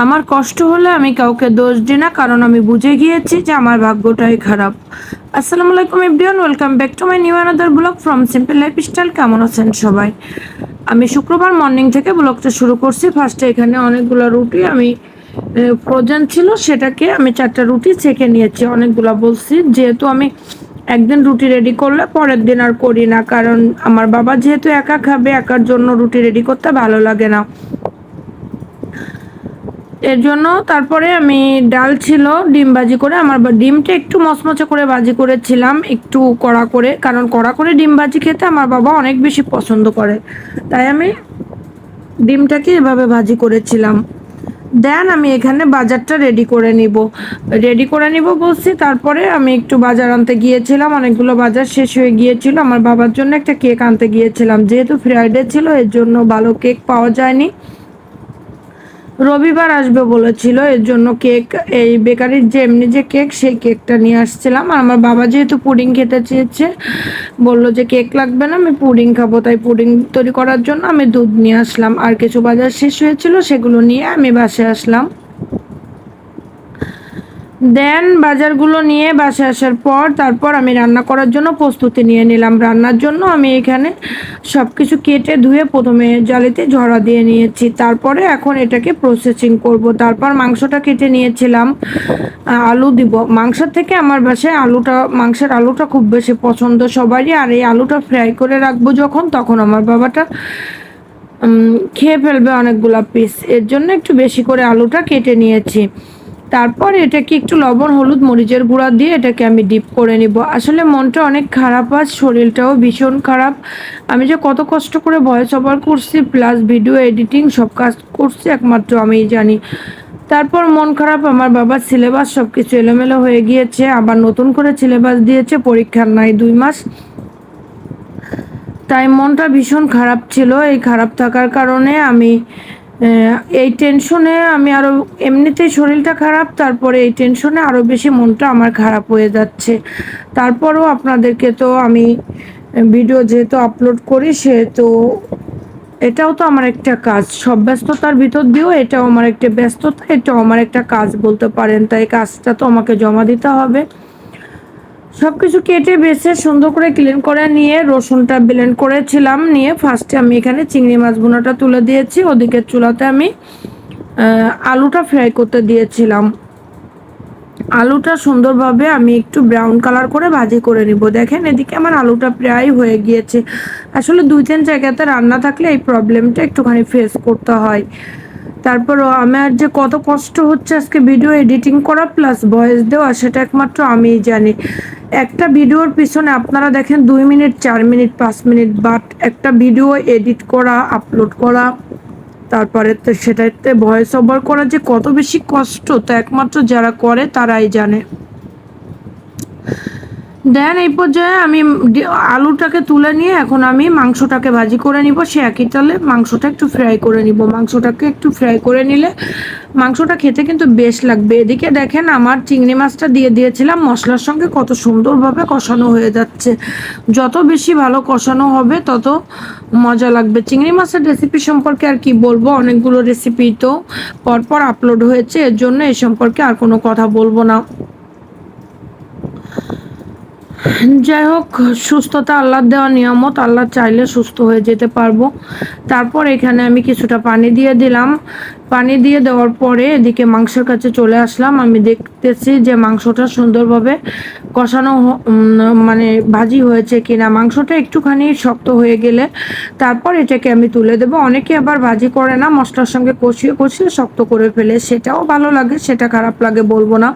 আমার কষ্ট হলে আমি কাউকে দোষ দিই না, কারণ আমি বুঝে গিয়েছি যে আমার ভাগ্যটাই খারাপ। আসসালামু আলাইকুম everyone, welcome back to my new another blog from simple lifestyle. কেমন আছেন সবাই? আমি শুক্রবার মর্নিং থেকে ব্লগটা শুরু করছি। ফার্স্টে এখানে অনেকগুলো রুটি আমি ফ্রোজেন ছিল, সেটাকে আমি 4টা রুটি ছেঁকে নিয়েছি। অনেকগুলো বলছি, যেহেতু আমি একদিন রুটি রেডি করলে পরের দিন আর করি না, কারণ আমার বাবা যেহেতু একা খাবে, একার জন্য রুটি রেডি করতে ভালো লাগে না। এর জন্য তারপরে আমি ডাল ছিল, ডিম ভাজি করে, আমার ডিমটা একটু মচমচে করে ভাজি করেছিলাম, একটু কড়া করে, কারণ কড়া করে ডিম ভাজি খেতে আমার বাবা অনেক বেশি পছন্দ করে, তাই আমি ডিমটাকে এভাবে ভাজি করেছিলাম। দেন আমি এখানে বাজারটা রেডি করে নিব বলছি। তারপরে আমি একটু বাজার আনতে গিয়েছিলাম, অনেকগুলো বাজার শেষ হয়ে গিয়েছিল। আমার বাবার জন্য একটা কেক আনতে গিয়েছিলাম, যেহেতু ফ্রাইডে ছিল এর জন্য ভালো কেক পাওয়া যায়নি। রবিবার আসবে বলেছিল, এর জন্য কেক, এই বেকারির যে এমনি যে কেক, সেই কেকটা নিয়ে আসছিলাম। আর আমার বাবা যেহেতু পুডিং খেতে চেয়েছে, বললো যে কেক লাগবে না, আমি পুডিং খাবো, তাই পুডিং তৈরি করার জন্য আমি দুধ নিয়ে আসলাম। আর কিছু বাজার শেষ হয়েছিল, সেগুলো নিয়ে আমি বাসায় আসলাম। দেন বাজারগুলো নিয়ে বাসায় আসার পর তারপর আমি রান্না করার জন্য প্রস্তুতি নিয়ে নিলাম। রান্নার জন্য আমি এখানে সব কিছু কেটে ধুয়ে প্রথমে জালিতে ঝরা দিয়ে নিয়েছি, তারপরে এখন এটাকে প্রসেসিং করব। তারপর মাংসটা কেটে নিয়েছিলাম, আলু দিব। মাংসের থেকে আমার বাসায় মাংসের আলুটা খুব বেশি পছন্দ সবারই। আর এই আলুটা ফ্রাই করে রাখবো যখন, তখন আমার বাবাটা খেয়ে ফেলবে অনেকগুলা পিস, এর জন্য একটু বেশি করে আলুটা কেটে নিয়েছি। তারপর এটাকে একটু লবণ, হলুদ, মরিচের গুঁড়া দিয়ে এটাকে আমি ডিপ করে নিব। আসলে মনটা অনেক খারাপ, আজ শরীরটাও ভীষণ খারাপ। আমি যে কত কষ্ট করে ভয়েস ওভার করছি, প্লাস ভিডিও এডিটিং সব কাজ করছি, একমাত্র আমিই জানি। তারপর মন খারাপ, আমার বাবার সিলেবাস সব কিছু এলোমেলো হয়ে গিয়েছে, আবার নতুন করে সিলেবাস দিয়েছে, পরীক্ষার নাই 2 মাস, তাই মনটা ভীষণ খারাপ ছিল। এই খারাপ থাকার কারণে আমি এই টেনশনে আমি আরও, এমনিতেই শরীরটা খারাপ, তারপরে এই টেনশনে আরও বেশি মনটা আমার খারাপ হয়ে যাচ্ছে। তারপরও আপনাদেরকে তো আমি ভিডিও যেহেতু আপলোড করি, সেহেতু এটাও তো আমার একটা কাজ। সব ব্যস্ততার ভিতর দিয়েও এটাও আমার একটা ব্যস্ততা, এটাও আমার একটা কাজ বলতে পারেন, তাই কাজটা তো আমাকে জমা দিতে হবে। সবকিছু কেটে বেছে সুন্দর করে ক্লিন করে নিয়ে রসুনটা ব্লেন্ড করেছিলাম, নিয়ে ফার্স্টে আমি এখানে চিংড়ি মাছ ভুনাটা তুলে দিয়েছি। ওদিকে চুলাতে আমি আলুটা ফ্রাই করতে দিয়েছিলাম। আলুটা সুন্দরভাবে আমি একটু ব্রাউন কালার করে ভাজি করে নিব। দেখেন এদিকে আমার আলুটা প্রায় হয়ে গিয়েছে। আসলে 2-3 জায়গাতে রান্না থাকলে এই প্রবলেমটা একটুখানি ফেস করতে হয়। তারপরও আমার যে কত কষ্ট হচ্ছে আজকে ভিডিও এডিটিং করা প্লাস ভয়েস দেওয়া, সেটা একমাত্র আমিই জানি। একটা ভিডিওর পিছনে আপনারা দেখেন 2 মিনিট, 4 মিনিট, 5 মিনিট, বাট একটা ভিডিও এডিট করা, আপলোড করা, তারপরে তো সেটাতে ভয়েস ওভার করা যে কত বেশি কষ্ট, তা একমাত্র যারা করে তারাই জানে। দেন এই পর্যায়ে আমি আলুটাকে তুলে নিয়ে এখন আমি মাংসটাকে ভাজি করে নিব। সে একই তালে মাংসটা একটু ফ্রাই করে নিব। মাংসটাকে একটু ফ্রাই করে নিলে মাংসটা খেতে কিন্তু বেশ লাগবে। এদিকে দেখেন আমার চিংড়ি মাছটা দিয়ে দিয়েছিলাম, মশলার সঙ্গে কত সুন্দরভাবে কষানো হয়ে যাচ্ছে। যত বেশি ভালো কষানো হবে তত মজা লাগবে। চিংড়ি মাছের রেসিপি সম্পর্কে আর কি বলবো, অনেকগুলো রেসিপি তো পরপর আপলোড হয়েছে, এর জন্য এই সম্পর্কে আর কোনো কথা বলবো না। যাই হোক, সুস্থতা আল্লাহর দেওয়া নিয়ামত, আল্লাহ চাইলে সুস্থ হয়ে যেতে পারবো। তারপর এখানে আমি কিছুটা পানি দিয়ে দিলাম। পানি দিয়ে দেওয়ার পরে এদিকে মাংসের কাছে চলে আসলাম। আমি দেখতেছি যে মাংসটা সুন্দরভাবে কষানো, মানে ভাজি হয়েছে কিনা। মাংসটা একটুখানি শক্ত হয়ে গেলে তারপর এটাকে আমি তুলে দেবো। অনেকে আবার ভাজি করে না, মশলার সঙ্গে কষিয়ে কষিয়ে শক্ত করে ফেলে, সেটাও ভালো লাগে, সেটা খারাপ লাগে বলবো না।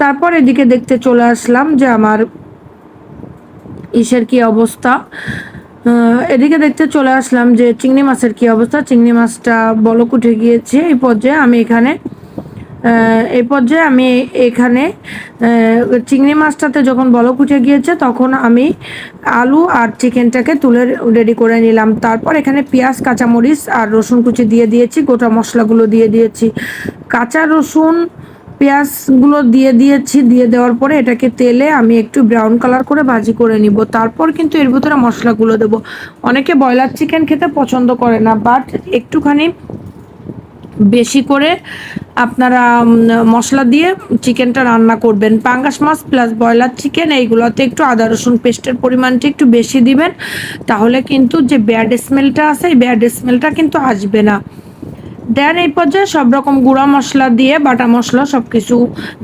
তারপর এদিকে দেখতে চলে আসলাম যে আমার ইসের কি অবস্থা। এদিকে দেখতে চলে আসলাম যে চিংড়ি মাছের কি অবস্থা। চিংড়ি মাছটা বলক উঠে গিয়েছে। এই পর্যায়ে আমি এখানে চিংড়ি মাছটাতে যখন বলক উঠে গিয়েছে, তখন আমি আলু আর চিকেনটাকে তুলে রেডি করে নিলাম। তারপর এখানে পেঁয়াজ, কাঁচামরিচ আর রসুন কুচি দিয়ে দিয়েছি, গোটা মশলাগুলো দিয়ে দিয়েছি, কাঁচা রসুন, পেঁয়াজগুলো দিয়ে দিয়েছি। দিয়ে দেওয়ার পরে এটাকে তেলে আমি একটু ব্রাউন কালার করে ভাজি করে নিব। তারপর কিন্তু এর ভিতরে মশলাগুলো দেব। অনেকে ব্রয়লার চিকেন খেতে পছন্দ করে না, বাট একটুখানি বেশি করে আপনারা মশলা দিয়ে চিকেনটা রান্না করবেন। পাঙ্গাস মাছ প্লাস ব্রয়লার চিকেন এইগুলোতে একটু আদা রসুন পেস্টের পরিমাণটা একটু বেশি দিবেন, তাহলে কিন্তু যে ব্যাড স্মেলটা আছে এই ব্যাড স্মেলটা কিন্তু আসবে না। দেন এই পর্যায়ে সব রকম গুঁড়া মশলা দিয়ে বাটা মশলা সব কিছু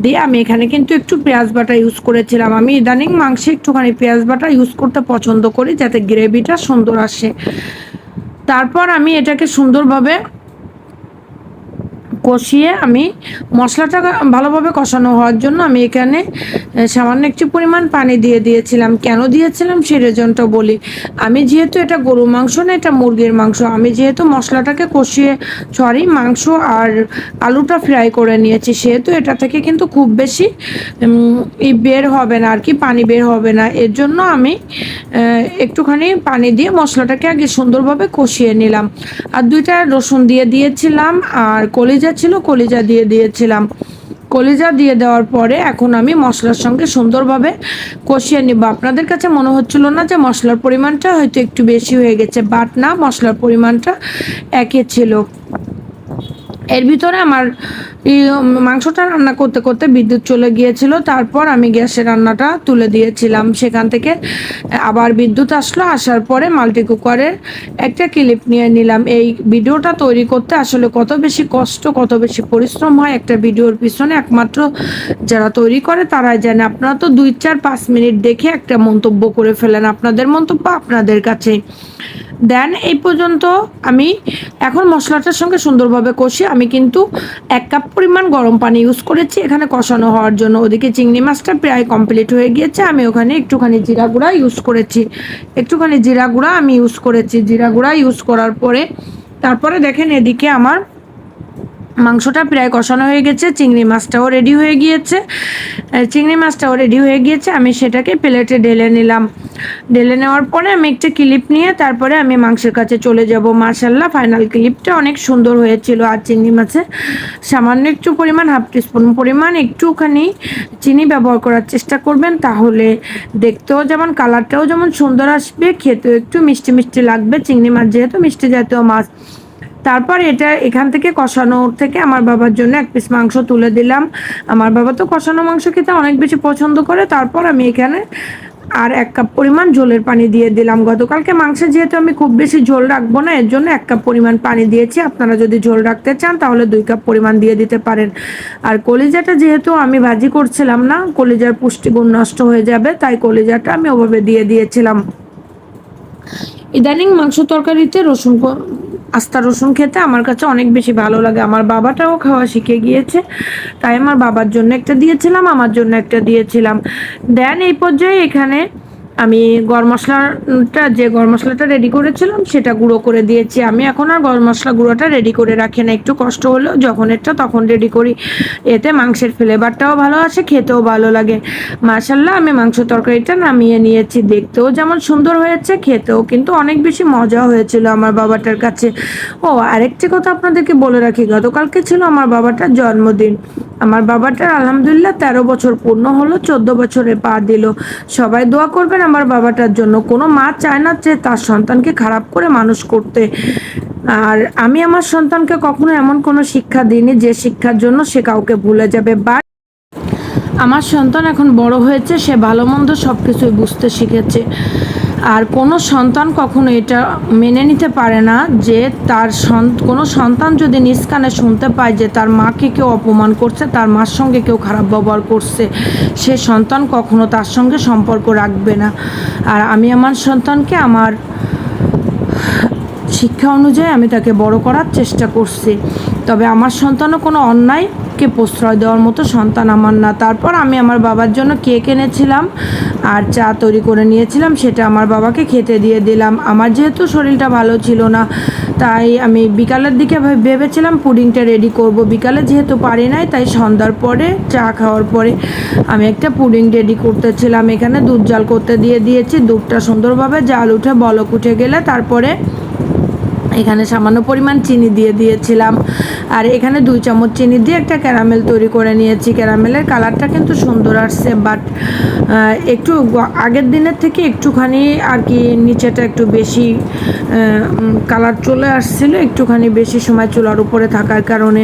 দিয়ে আমি এখানে কিন্তু একটু পেঁয়াজ বাটা ইউজ করেছিলাম। আমি ইদানিং মাংসে একটুখানি পেঁয়াজ বাটা ইউজ করতে পছন্দ করি যাতে গ্রেভিটা সুন্দর আসে। তারপর আমি এটাকে সুন্দরভাবে কষিয়ে আমি মশলাটা ভালোভাবে কষানো হওয়ার জন্য আমি এখানে সামান্য একটু পরিমাণ পানি দিয়ে দিয়েছিলাম। কেন দিয়েছিলাম সেই রিজনটা বলি। আমি যেহেতু এটা গরু মাংস না, এটা মুরগির মাংস, আমি যেহেতু মশলাটাকে কষিয়ে মাংস আর আলুটা ফ্রাই করে নিয়েছি, সেহেতু এটা থেকে কিন্তু খুব বেশি বের হবে না আর কি, পানি বের হবে না। এর জন্য আমি একটুখানি পানি দিয়ে মশলাটাকে আগে সুন্দরভাবে কষিয়ে নিলাম। আর 2টা রসুন দিয়ে দিয়েছিলাম, আর কলিজা ছিল কলিজা দিয়ে দিয়েছিলাম। কলিজা দিয়ে দেওয়ার পরে এখন আমি মশলার সঙ্গে সুন্দরভাবে কষিয়ে নিব। আপনাদের কাছে মনে হচ্ছিল না যে মশলার পরিমাণটা হয়তো একটু বেশি হয়ে গেছে, বাট না, মশলার পরিমাণটা একই ছিল। এর ভিতরে আমার মাংসটা রান্না করতে করতে বিদ্যুৎ চলে গিয়েছিল, তারপর আমি গ্যাসের রান্নাটা তুলে দিয়েছিলাম। সেখান থেকে আবার বিদ্যুৎ আসলো, আসার পরে মাল্টি কুকারের একটা ক্লিপ নিয়ে নিলাম। এই ভিডিওটা তৈরি করতে আসলে কত বেশি কষ্ট, কত বেশি পরিশ্রম হয় একটা ভিডিওর পিছনে, একমাত্র যারা তৈরি করে তারাই জানে। আপনারা তো 2-4-5 মিনিট দেখে একটা মন্তব্য করে ফেলেন, আপনাদের মন্তব্য আপনাদের কাছে। দেন এই পর্যন্ত আমি এখন মশলাটার সঙ্গে সুন্দরভাবে কষি আমি কিন্তু 1 কাপ পরিমাণ গরম পানি ইউজ করেছি এখানে কষানো হওয়ার জন্য। ওদিকে চিংড়ি মাছটা প্রায় কমপ্লিট হয়ে গিয়েছে, আমি ওখানে একটুখানি জিরা গুঁড়া ইউজ করেছি, একটুখানি জিরা গুঁড়া আমি ইউজ করেছি। জিরা গুঁড়া ইউজ করার পরে তারপরে দেখেন এদিকে আমার মাংসটা প্রায় কষানো হয়ে গেছে, চিংড়ি মাছটাও রেডি হয়ে গিয়েছে, আমি সেটাকে প্লেটে ঢেলে নিলাম। ঢেলে নেওয়ার পরে আমি একটা ক্লিপ নিয়ে তারপরে আমি মাংসের কাছে চলে যাব। মাশাআল্লাহ ফাইনাল ক্লিপটা অনেক সুন্দর হয়েছিল। আর চিংড়ি মাছে সামান্য একটু পরিমাণ 1/2 টিস্পুন পরিমাণ একটুখানি চিনি ব্যবহার করার চেষ্টা করবেন, তাহলে দেখতেও যেমন কালারটাও যেমন সুন্দর আসবে, খেতেও একটু মিষ্টি মিষ্টি লাগবে। চিংড়ি মাছ যেহেতু মিষ্টি জাতীয় মাছ। তারপর এটা এখান থেকে কষানো থেকে আমার বাবার জন্য 1 পিস মাংস তুলে দিলাম। আমার বাবা তো কষানো মাংস খেতে অনেক বেশি পছন্দ করে। তারপর আমি এখানে আর 1 কাপ পরিমাণ ঝোলের পানি দিয়ে দিলাম। গতকালকে মাংসে যেহেতু আমি খুব বেশি ঝোল রাখবো না, এর জন্য 1 কাপ পরিমাণ পানি দিয়েছি। আপনারা যদি ঝোল রাখতে চান তাহলে 2 কাপ পরিমাণ দিয়ে দিতে পারেন। আর কলিজাটা যেহেতু আমি ভাজি করছিলাম না, কলিজার পুষ্টিগুণ নষ্ট হয়ে যাবে, তাই কলিজাটা আমি ওভাবে দিয়ে দিয়েছিলাম। ইদানিং মাংস তরকারিতে আস্তা রসুন খেতে আমার কাছে অনেক বেশি ভালো লাগে। আমার বাবাটাও খাওয়া শিখে গিয়েছে, তাই আমার বাবার জন্য একটা দিয়েছিলাম, আমার জন্য একটা দিয়েছিলাম। দেন এই পর্যায়ে এখানে আমি গরম মশলাটা রেডি করেছিলাম সেটা গুঁড়ো করে দিয়েছি। আমি এখন আর গরম মশলা গুঁড়োটা রেডি করে রাখি না, একটু কষ্ট হলেও যখন এটা তখন রেডি করি, এতে মাংসের ফ্লেভারটাও ভালো আসে, খেতেও ভালো লাগে। মাশাআল্লাহ আমি মাংস তরকারিটা নামিয়ে নিয়েছি, দেখতেও যেমন সুন্দর হয়েছে, খেতেও কিন্তু অনেক বেশি মজা হয়েছিল আমার বাবাটার কাছে। ও আরেকটি কথা আপনাদেরকে বলে রাখি, গতকালকে ছিল আমার বাবাটার জন্মদিন। আমার বাবাটার আলহামদুলিল্লাহ 13 বছর পূর্ণ হলো, 14 বছরে পা দিল। সবাই দোয়া করবেন আমার বাবাটার জন্য। কোনো মা চায় না যে তার সন্তানকে খারাপ করে মানুষ করতে। আর আমি আমার সন্তানকে কখনো এমন কোনো শিক্ষা দিইনি যে শিক্ষার জন্য সে কাউকে ভুলে যাবে। বাট আমার সন্তান এখন বড় হয়েছে, সে ভালো মন্দ সব কিছুই বুঝতে শিখেছে। আর কোনো সন্তান কখনো এটা মেনে নিতে পারে না যে তার কোনো সন্তান যদি নিজ কানে শুনতে পায় যে তার মাকে কেউ অপমান করছে, তার মার সঙ্গে কেউ খারাপ ব্যবহার করছে, সে সন্তান কখনো তার সঙ্গে সম্পর্ক রাখবে না। আর আমি আমার সন্তানকে আমার শিক্ষা অনুযায়ী আমি তাকে বড় করার চেষ্টা করছি। তবে আমার সন্তানও কোনো অন্যায়কে প্রশ্রয় দেওয়ার মতো সন্তান আমার না। তারপর আমি আমার বাবার জন্য কেক এনেছিলাম আর চা তৈরি করে নিয়েছিলাম, সেটা আমার বাবাকে খেতে দিয়ে দিলাম। আমার যেহেতু শরীরটা ভালো ছিল না, তাই আমি বিকালের দিকে ভেবেছিলাম পুডিংটা রেডি করব। বিকালে যেহেতু পারি নাই, তাই সন্ধ্যার পরে চা খাওয়ার পরে আমি একটা পুডিং রেডি করতেছিলাম। এখানে দুধ জাল করতে দিয়ে দিয়েছি। দুধটা সুন্দরভাবে জাল উঠে বলক উঠে গেলে তারপরে এখানে সামান্য পরিমাণ চিনি দিয়ে দিয়েছিলাম, আর এখানে 2 চামচ চিনি দিয়ে একটা ক্যারামেল তৈরি করে নিয়েছি। ক্যারামেলের কালারটা কিন্তু সুন্দর আসছে, বাট একটু আগের দিনের থেকে একটুখানি আর কি নিচেটা একটু বেশি কালার চলে আসছিলো, একটুখানি বেশি সময় চুলার উপরে থাকার কারণে।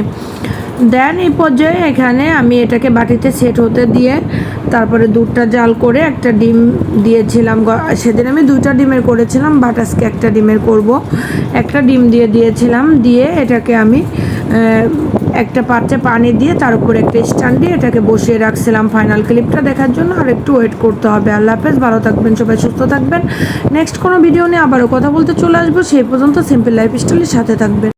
দেন এই পর্যায়ে এখানে আমি এটাকে বাটিতে সেট হতে দিয়ে তারপরে দুধটা জাল করে একটা ডিম দিয়েছিলাম। সেদিন আমি 2টা ডিমের করেছিলাম, বাট আজকে একটা ডিমের করব। একটা ডিম দিয়ে দিয়েছিলাম, দিয়ে এটাকে আমি একটা পাত্রে পানি দিয়ে তার উপরে একটা স্ট্যান্ড দিয়ে এটাকে বসিয়ে রাখছিলাম ফাইনাল ক্লিপটা দেখার জন্য। আর একটু ওয়েট করতে হবে। আল্লাহ হাফেজ, ভালো থাকবেন সবাই, সুস্থ থাকবেন। নেক্সট কোনো ভিডিও নিয়ে আবারও কথা বলতে চলে আসবো। সেই পর্যন্ত সিম্পল লাইফস্টাইলের সাথে থাকবেন।